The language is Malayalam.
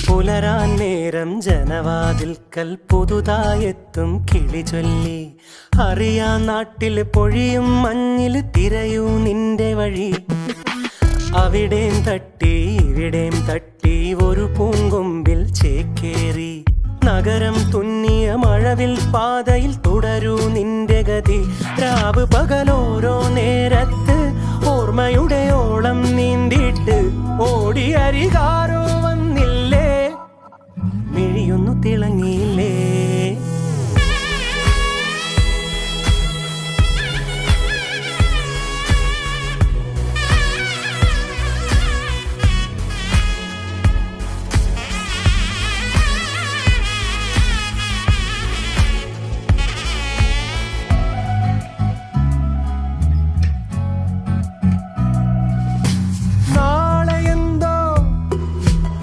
പുലരാൻ നേരം ജനവാതിൽക്കൽ പുതുതായെത്തും കിളി ചൊല്ലി. അറിയാൻ നാട്ടിൽ പൊഴിയും മഞ്ഞിൽ തിരയൂ നിന്റെ വഴി. അവിടേം തട്ടി ഇവിടേം തട്ടി ഒരു പൂങ്കൊമ്പിൽ ചേക്കേറി. നഗരം തുന്നിയ മഴവിൽ പാതയിൽ തുടരൂ നിന്റെ ഗതി. രാവ് പകലോരോ നേരത്ത് ഓർമ്മയുടെ ഓളം നീന്തിട്ട് ഓടിയരികാരോ